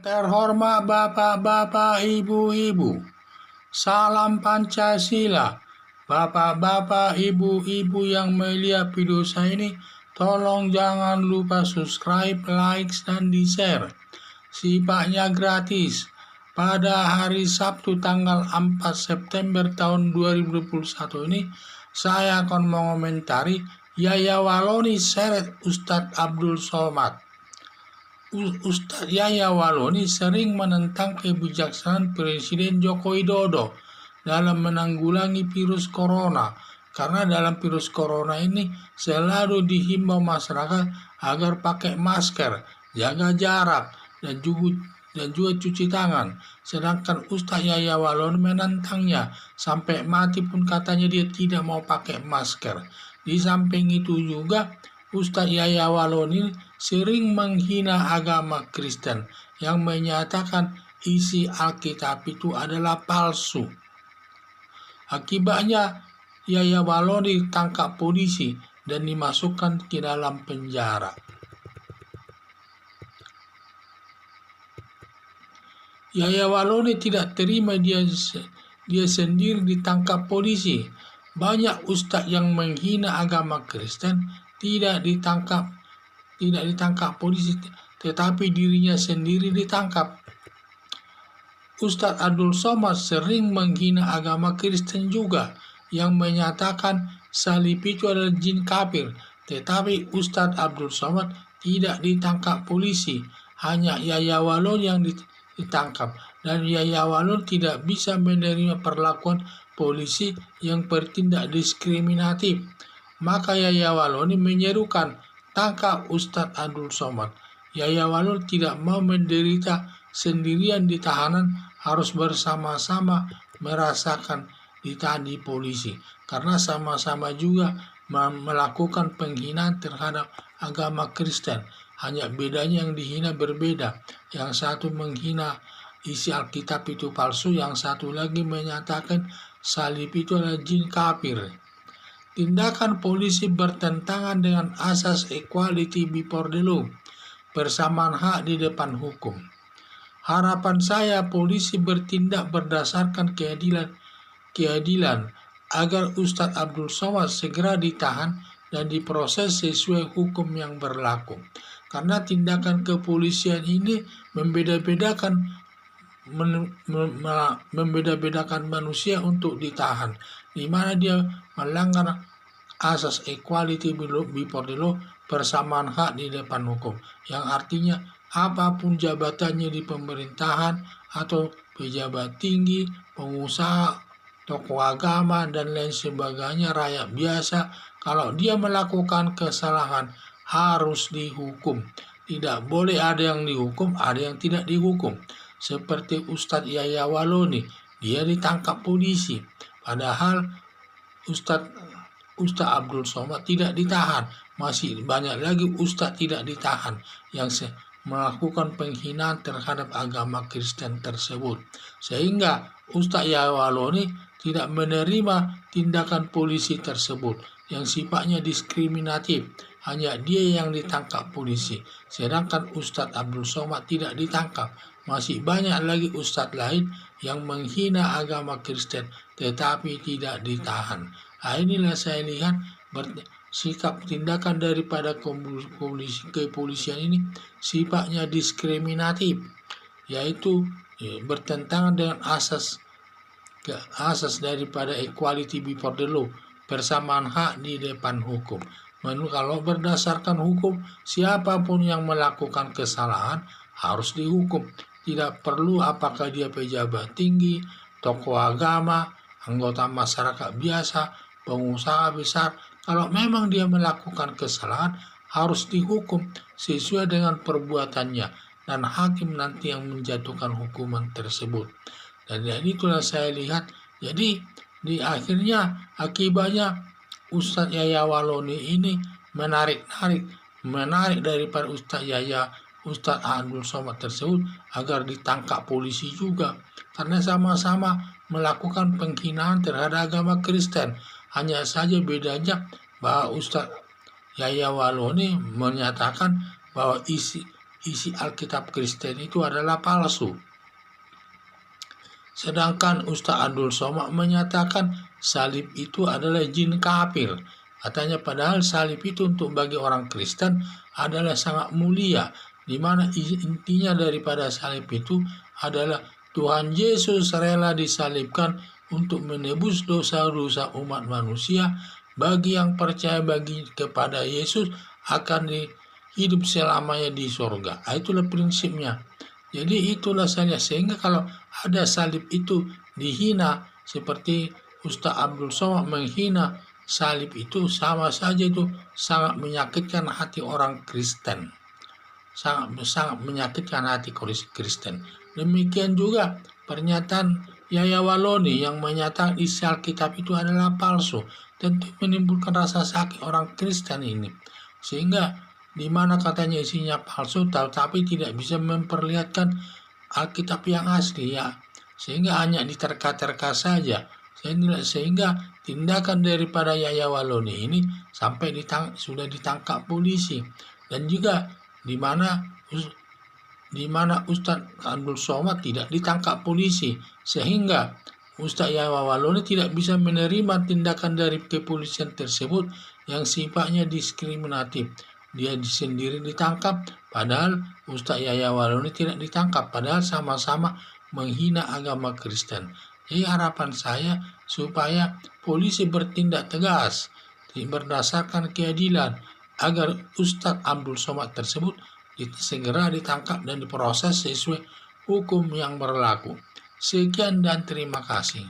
Terhormat Bapak-Bapak, Ibu-Ibu, salam Pancasila. Bapak-bapak, Ibu-Ibu yang melihat video saya ini, tolong jangan lupa subscribe, like, dan di-share. Sifatnya gratis. Pada hari Sabtu tanggal 4 September tahun 2021 ini, saya akan mengomentari Yaya Waloni seret Ustadz Abdul Somad. Ustadz Yaya Waloni sering menentang kebijaksanaan Presiden Joko Widodo dalam menanggulangi virus corona, karena dalam virus corona ini selalu dihimbau masyarakat agar pakai masker, jaga jarak, dan juga cuci tangan. Sedangkan Ustadz Yaya Waloni menentangnya, sampai mati pun katanya dia tidak mau pakai masker. Di samping itu juga Ustadz Yaya Waloni sering menghina agama Kristen yang menyatakan isi Alkitab itu adalah palsu. Akibatnya Yaya Waloni ditangkap polisi dan dimasukkan ke dalam penjara. Yaya Waloni tidak terima dia sendiri ditangkap polisi. Banyak ustadz yang menghina agama Kristen tidak ditangkap polisi, tetapi dirinya sendiri ditangkap. Ustadz Abdul Somad sering menghina agama Kristen juga, yang menyatakan salib itu adalah jin kafir, tetapi Ustadz Abdul Somad tidak ditangkap polisi, hanya Yaya Waloni yang ditangkap, dan Yaya Waloni tidak bisa menerima perlakuan polisi yang bertindak diskriminatif. Maka Yaya Waloni menyerukan, tangkap Ustadz Abdul Somad. Yaya Waloni tidak mau menderita sendirian di tahanan, harus bersama-sama merasakan ditahan di polisi, karena sama-sama juga melakukan penghinaan terhadap agama Kristen. Hanya bedanya yang dihina berbeda. Yang satu menghina isi Alkitab itu palsu, yang satu lagi menyatakan salib itu adalah jin kafir. Tindakan polisi bertentangan dengan asas equality before the law, persamaan hak di depan hukum. Harapan saya polisi bertindak berdasarkan keadilan agar Ustadz Abdul Somad segera ditahan dan diproses sesuai hukum yang berlaku. Karena tindakan kepolisian ini membeda-bedakan manusia untuk ditahan, di mana dia melanggar asas equality before the law, persamaan hak di depan hukum, yang artinya apapun jabatannya di pemerintahan atau pejabat tinggi, pengusaha, tokoh agama, dan lain sebagainya, rakyat biasa, kalau dia melakukan kesalahan harus dihukum. Tidak boleh ada yang dihukum, ada yang tidak dihukum. Seperti Ustadz Yaya Waloni, dia ditangkap polisi, padahal Ustadz Abdul Somad tidak ditahan. Masih banyak lagi ustadz tidak ditahan yang melakukan penghinaan terhadap agama Kristen tersebut. Sehingga Ustadz Yaya Waloni tidak menerima tindakan polisi tersebut yang sifatnya diskriminatif. Hanya dia yang ditangkap polisi, sedangkan Ustadz Abdul Somad tidak ditangkap. Masih banyak lagi ustadz lain yang menghina agama Kristen tetapi tidak ditahan. Nah, inilah saya lihat sikap tindakan daripada kepolisian ini sifatnya diskriminatif, yaitu bertentangan dengan asas daripada equality before the law, persamaan hak di depan hukum. Kalau berdasarkan hukum, siapapun yang melakukan kesalahan harus dihukum. Tidak perlu apakah dia pejabat tinggi, tokoh agama, anggota masyarakat biasa, pengusaha besar. Kalau memang dia melakukan kesalahan, harus dihukum sesuai dengan perbuatannya, dan hakim nanti yang menjatuhkan hukuman tersebut. Dan itulah saya lihat. Jadi di akhirnya akibatnya Ustadz Yaya Waloni ini menarik daripada Ustadz Abdul Somad tersebut agar ditangkap polisi juga, karena sama-sama melakukan penghinaan terhadap agama Kristen. Hanya saja bedanya bahwa Ustadz Yaya Waloni menyatakan bahwa isi Alkitab Kristen itu adalah palsu. Sedangkan Ustaz Abdul Somad menyatakan salib itu adalah jin kafir. Katanya padahal salib itu untuk bagi orang Kristen adalah sangat mulia, di mana intinya daripada salib itu adalah Tuhan Yesus rela disalibkan untuk menebus dosa-dosa umat manusia. Bagi yang percaya kepada Yesus akan hidup selamanya di surga. Itulah prinsipnya. Jadi itulah saja, sehingga kalau ada salib itu dihina seperti Ustaz Abdul Somad menghina salib itu, sama saja itu sangat menyakitkan hati orang Kristen. Sangat menyakitkan hati Kristen. Demikian juga pernyataan Yaya Waloni yang menyatakan isi Alkitab itu adalah palsu. Tentu menimbulkan rasa sakit orang Kristen ini. Sehingga di mana katanya isinya palsu, tetapi tidak bisa memperlihatkan Alkitab yang asli ya, sehingga hanya diterka-terka saja, sehingga tindakan daripada Yaya Waloni ini sampai sudah ditangkap polisi. Dan juga di mana Ustadz Abdul Somad tidak ditangkap polisi, sehingga Ustadz Yaya Waloni tidak bisa menerima tindakan dari kepolisian tersebut yang sifatnya diskriminatif. Dia sendiri ditangkap, padahal Ustadz Yaya Waloni tidak ditangkap, padahal sama-sama menghina agama Kristen. Jadi harapan saya supaya polisi bertindak tegas berdasarkan keadilan, agar Ustadz Abdul Somad tersebut segera ditangkap dan diproses sesuai hukum yang berlaku. Sekian dan terima kasih.